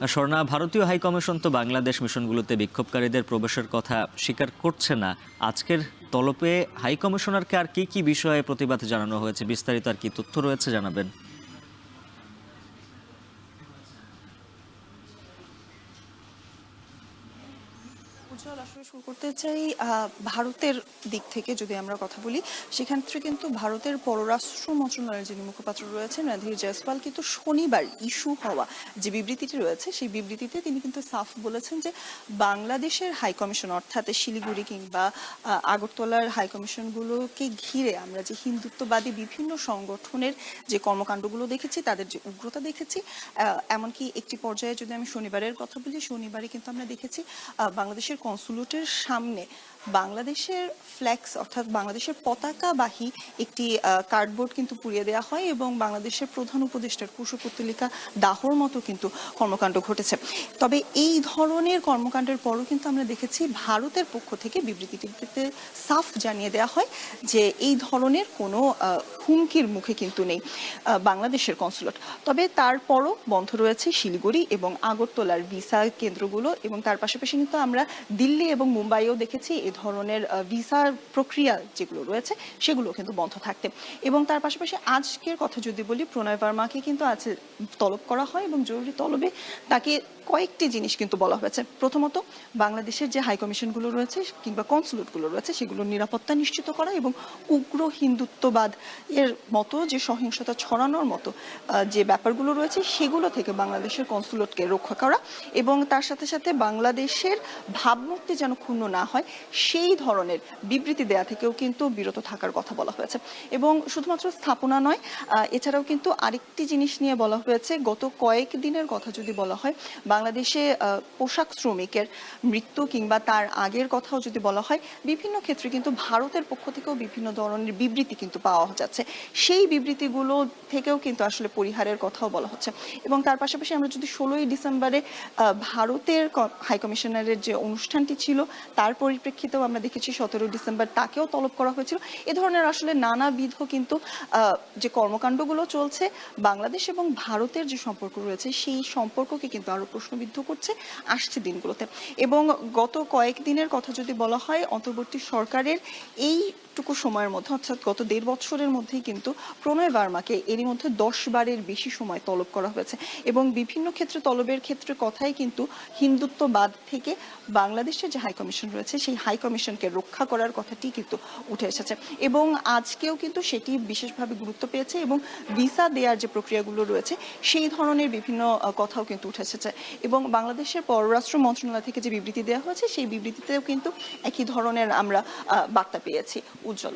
স্বর্ণা, ভারতীয় হাইকমিশন তো বাংলাদেশ মিশনগুলোতে বিক্ষোভকারীদের প্রবেশের কথা স্বীকার করছে না। আজকের তলবে হাইকমিশনারকে আর কি কি বিষয়ে প্রতিবাদ জানানো হয়েছে, বিস্তারিত আর কি তথ্য রয়েছে জানাবেন। উজ্জ্বল, আসলে শুরু করতে চাই ভারতের দিক থেকে যদি আমরা কথা বলি, সেক্ষেত্রে কিন্তু ভারতের পররাষ্ট্র মন্ত্রণালয়ের যিনি মুখপাত্র রয়েছেন রণধীর জয়সওয়াল কিন্তু শনিবার ইস্যু হওয়া যে বিবৃতিটি রয়েছে সেই বিবৃতিতে তিনি কিন্তু সাফ বলেছেন যে বাংলাদেশের হাইকমিশন অর্থাৎ শিলিগুড়ি কিংবা আগরতলার হাইকমিশনগুলোকে ঘিরে আমরা যে হিন্দুত্ববাদী বিভিন্ন সংগঠনের যে কর্মকাণ্ডগুলো দেখেছি, তাদের যে উগ্রতা দেখেছি, এমনকি একটি পর্যায়ে যদি আমি শনিবারের কথা বলি, শনিবারে কিন্তু আমরা দেখেছি বাংলাদেশের কনসুলেটের সামনে বাংলাদেশের ফ্ল্যাক্স অর্থাৎ বাংলাদেশের পতাকাবাহী একটি কার্ডবোর্ড কিন্তু পুড়িয়ে দেওয়া হয় এবং বাংলাদেশের প্রধান উপদেষ্টার কুশপুত্তলিকা দাহর মতো কিন্তু কর্মকাণ্ড ঘটেছে। তবে এই ধরনের কর্মকাণ্ডের পরও কিন্তু আমরা দেখেছি ভারতের পক্ষ থেকে বিবৃতিটিতে সাফ জানিয়ে দেওয়া হয় যে এই ধরনের কোনো হুমকির মুখে কিন্তু নেই বাংলাদেশের কনসুলেট। তবে তারপরও বন্ধ রয়েছে শিলিগুড়ি এবং আগরতলার ভিসা কেন্দ্রগুলো, এবং তার পাশাপাশি কিন্তু আমরা দিল্লি এবং মুম্বাইও দেখেছি এ ধরনের ভিসার প্রক্রিয়া যেগুলো রয়েছে সেগুলো কিন্তু বন্ধ থাকতে। এবং তার পাশাপাশি আজকের কথা যদি বলি, প্রণয় ভার্মাকে কিন্তু আছে তলব করা হয় এবং জরুরি তলবে তাকে কয়েকটি জিনিস কিন্তু বলা হয়েছে। প্রথমত, বাংলাদেশের যে হাইকমিশনগুলো রয়েছে কিংবা কনসুলেটগুলো রয়েছে সেগুলোর নিরাপত্তা নিশ্চিত করা এবং উগ্র হিন্দুত্ববাদ এর মতো যে সহিংসতা ছড়ানোর মতো যে ব্যাপারগুলো রয়েছে সেগুলো থেকে বাংলাদেশের কনসুলেটকে রক্ষা করা, এবং তার সাথে সাথে বাংলাদেশের ভাবমূর্তি যেন ক্ষুণ্ণ না হয় সেই ধরনের বিবৃতি দেয়া থেকেও কিন্তু বিরত থাকার কথা বলা হয়েছে। এবং শুধুমাত্র স্থাপনা নয়, এছাড়াও কিন্তু আরেকটি জিনিস নিয়ে বলা হয়েছে। গত কয়েক দিনের কথা যদি বলা হয়, বাংলাদেশে পোশাক শ্রমিকের মৃত্যু কিংবা তার আগের কথাও যদি বলা হয়, বিভিন্ন ক্ষেত্রে কিন্তু ভারতের পক্ষ থেকেও বিভিন্ন ধরনের বিবৃতি কিন্তু পাওয়া যাচ্ছে। সেই বিবৃতিগুলো থেকেও কিন্তু আসলে পরিহারের কথাও বলা হচ্ছে। এবং তার পাশাপাশি আমরা যদি 16ই ডিসেম্বরে ভারতের হাইকমিশনারের যে অনুষ্ঠানটি ছিল তার পরিপ্রেক্ষিতেও আমরা দেখেছি 17 ডিসেম্বর তাকেও তলব করা হয়েছিল। এ ধরনের আসলে নানাবিধ কিন্তু যে কর্মকাণ্ডগুলো চলছে, বাংলাদেশ এবং ভারতের যে সম্পর্ক রয়েছে সেই সম্পর্ককে কিন্তু আরো প্রশ্নবিদ্ধ করছে আসছে দিনগুলোতে। এবং গত কয়েকদিনের কথা যদি বলা হয়, অন্তর্বর্তী সরকারের এইটুকু সময়ের মধ্যে অর্থাৎ গত 1.5 বছরের মধ্যেই কিন্তু প্রণয় ভার্মাকে এরই মধ্যে 10 বারের বেশি সময় তলব করা হয়েছে। এবং বিভিন্ন ক্ষেত্রে তলবের ক্ষেত্রে কথাই কিন্তু হিন্দুত্ববাদ থেকে বাংলাদেশের যে হাইকমিশন রয়েছে সেই হাইকমিশনকে রক্ষা করার কথাটি কিন্তু উঠে এসেছে। এবং আজকেও কিন্তু সেটি বিশেষভাবে গুরুত্ব পেয়েছে এবং ভিসা দেওয়ার যে প্রক্রিয়াগুলো রয়েছে সেই ধরনের বিভিন্ন কথাও কিন্তু উঠে এসেছে। এবং বাংলাদেশের পররাষ্ট্র মন্ত্রণালয় থেকে যে বিবৃতি দেওয়া হয়েছে সেই বিবৃতিতেও কিন্তু একই ধরনের আমরা বার্তা পেয়েছি। উজ্জ্বল।